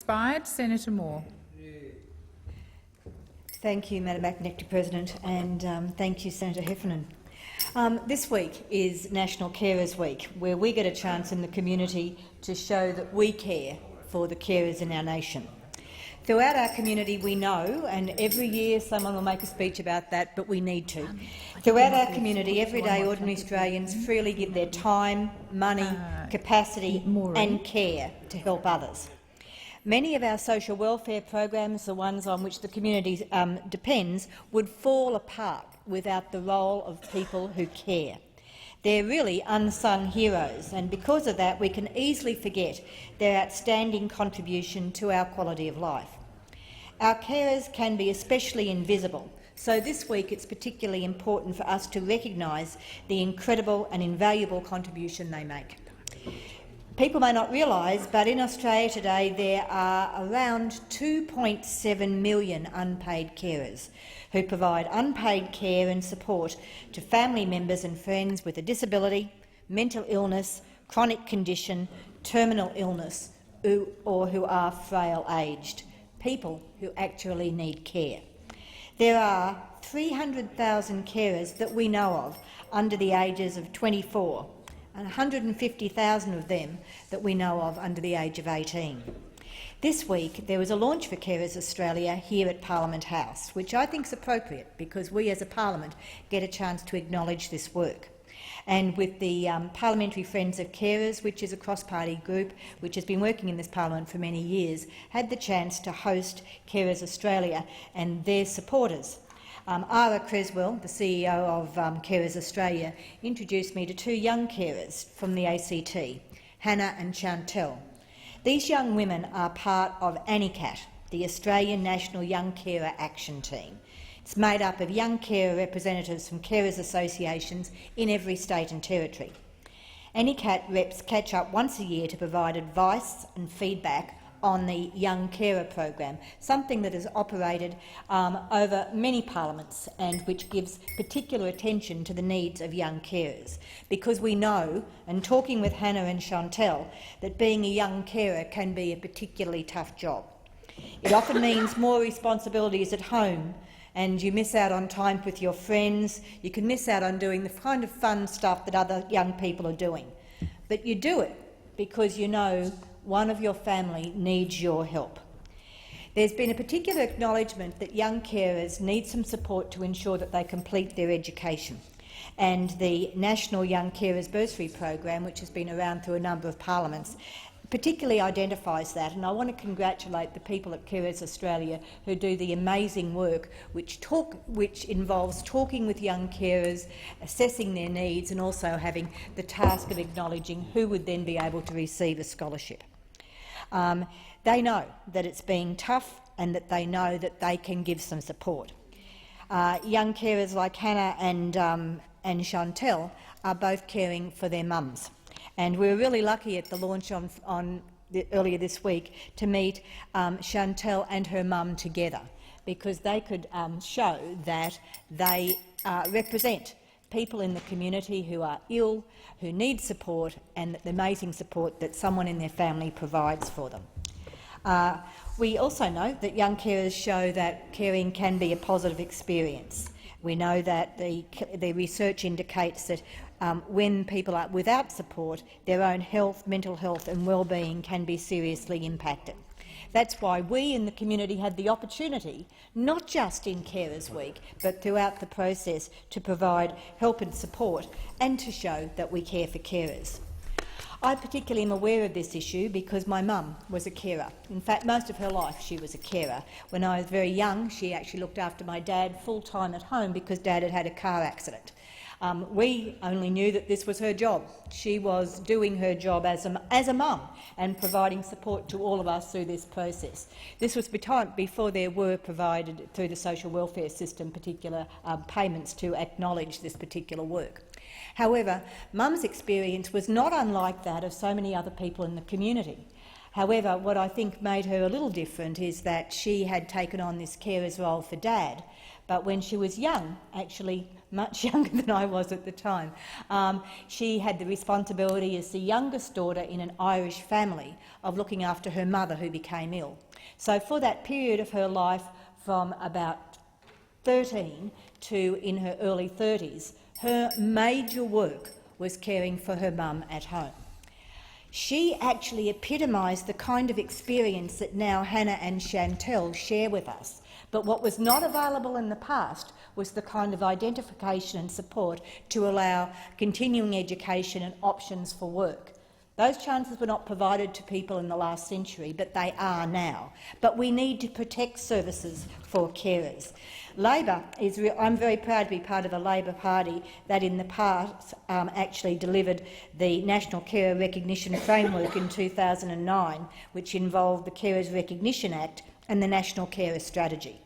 expired. Senator Moore. Thank you, Madam Acting Deputy President, and thank you, Senator Heffernan. This week is National Carers Week, where we get a chance in the community to show that we care for the carers in our nation. Throughout our community we know, and every year someone will make a speech about that, but we need to. Throughout our community, everyday ordinary Australians freely give their time, money, capacity and care to help others. Many of our social welfare programs, the ones on which the community depends, would fall apart without the role of people who care. They're really unsung heroes, and because of that we can easily forget their outstanding contribution to our quality of life. Our carers can be especially invisible, so this week it's particularly important for us to recognise the incredible and invaluable contribution they make. People may not realise, but in Australia today there are around 2.7 million unpaid carers who provide unpaid care and support to family members and friends with a disability, mental illness, chronic condition, terminal illness, or who are frail-aged, people who actually need care. There are 300,000 carers that we know of under the ages of 24, and 150,000 of them that we know of under the age of 18. This week there was a launch for Carers Australia here at Parliament House, which I think is appropriate because we as a parliament get a chance to acknowledge this work. And with the Parliamentary Friends of Carers, which is a cross-party group which has been working in this parliament for many years, had the chance to host Carers Australia and their supporters. Ara Creswell, the CEO of Carers Australia, introduced me to two young carers from the ACT, Hannah and Chantel. These young women are part of ANICAT, the Australian National Young Carer Action Team. It's made up of young carer representatives from carers associations in every state and territory. ANICAT reps catch up once a year to provide advice and feedback on the Young Carer program, something that has operated over many parliaments and which gives particular attention to the needs of young carers. Because we know, and talking with Hannah and Chantel, that being a young carer can be a particularly tough job. It often means more responsibilities at home, and you miss out on time with your friends. You can miss out on doing the kind of fun stuff that other young people are doing. But you do it because you know one of your family needs your help. There's been a particular acknowledgement that young carers need some support to ensure that they complete their education. And the National Young Carers Bursary Program, which has been around through a number of parliaments, particularly identifies that, and I want to congratulate the people at Carers Australia who do the amazing work which involves talking with young carers, assessing their needs and also having the task of acknowledging who would then be able to receive a scholarship. They know that it's been tough and that they know that they can give some support. Young carers like Hannah and Chantel are both caring for their mums. And we were really lucky at the launch earlier this week to meet Chantel and her mum together, because they could show that they represent people in the community who are ill, who need support, and the amazing support that someone in their family provides for them. We also know that young carers show that caring can be a positive experience. We know that the research indicates that when people are without support, their own health, mental health and well-being can be seriously impacted. That's why we in the community had the opportunity, not just in Carers Week, but throughout the process, to provide help and support and to show that we care for carers. I particularly am aware of this issue because my mum was a carer. In fact, most of her life she was a carer. When I was very young, she actually looked after my dad full-time at home because Dad had had a car accident. We only knew that this was her job. She was doing her job as a mum and providing support to all of us through this process. This was before there were provided through the social welfare system particular payments to acknowledge this particular work. However, Mum's experience was not unlike that of so many other people in the community. However, what I think made her a little different is that she had taken on this carer's role for Dad, but when she was young, actually much younger than I was at the time. She had the responsibility as the youngest daughter in an Irish family of looking after her mother, who became ill. So for that period of her life, from about 13 to in her early 30s, her major work was caring for her mum at home. She actually epitomised the kind of experience that now Hannah and Chantel share with us. But what was not available in the past was the kind of identification and support to allow continuing education and options for work. Those chances were not provided to people in the last century, but they are now. But we need to protect services for carers. Labor is. I'm very proud to be part of a Labor Party that in the past actually delivered the National Carer Recognition Framework in 2009, which involved the Carers Recognition Act and the National Carer Strategy.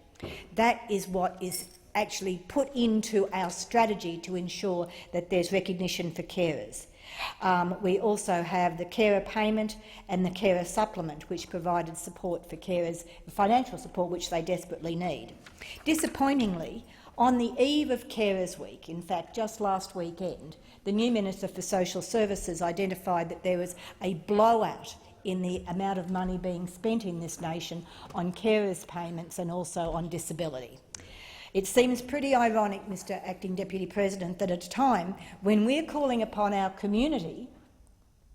That is what is actually put into our strategy to ensure that there's recognition for carers. We also have the carer payment and the carer supplement, which provided support for carers, financial support which they desperately need. Disappointingly, on the eve of Carers Week, in fact just last weekend, the new Minister for Social Services identified that there was a blowout in the amount of money being spent in this nation on carers payments and also on disability. It seems pretty ironic, Mr Acting Deputy President, that at a time when we're calling upon our community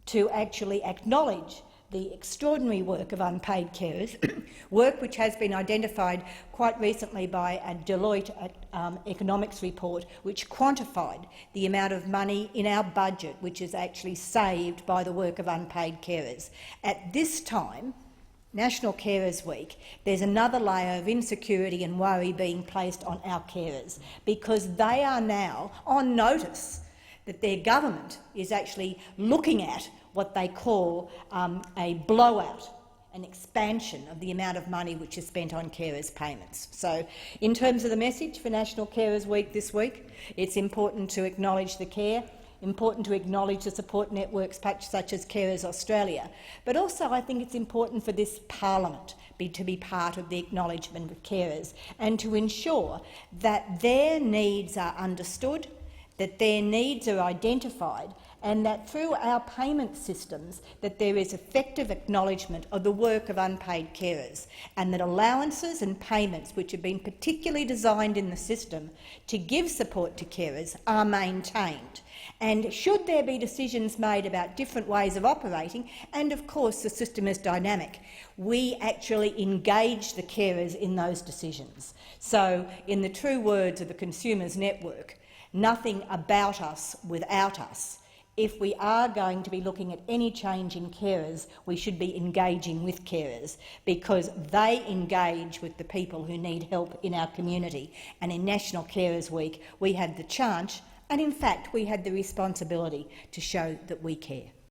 to actually acknowledge the extraordinary work of unpaid carers, work which has been identified quite recently by a Deloitte economics report which quantified the amount of money in our budget which is actually saved by the work of unpaid carers. At this time, National Carers Week, there's another layer of insecurity and worry being placed on our carers because they are now on notice that their government is actually looking at what they call a blowout, an expansion of the amount of money which is spent on carers' payments. So, in terms of the message for National Carers Week this week, it's important to acknowledge the care, important to acknowledge the support networks such as Carers Australia, but also I think it's important for this parliament to be part of the acknowledgement of carers and to ensure that their needs are understood, that their needs are identified, and that through our payment systems that there is effective acknowledgement of the work of unpaid carers, and that allowances and payments which have been particularly designed in the system to give support to carers are maintained. And should there be decisions made about different ways of operating, and of course the system is dynamic, we actually engage the carers in those decisions. So, in the true words of the Consumers Network, nothing about us without us. If we are going to be looking at any change in carers, we should be engaging with carers because they engage with the people who need help in our community. And in National Carers Week, we had the chance, and in fact we had the responsibility to show that we care.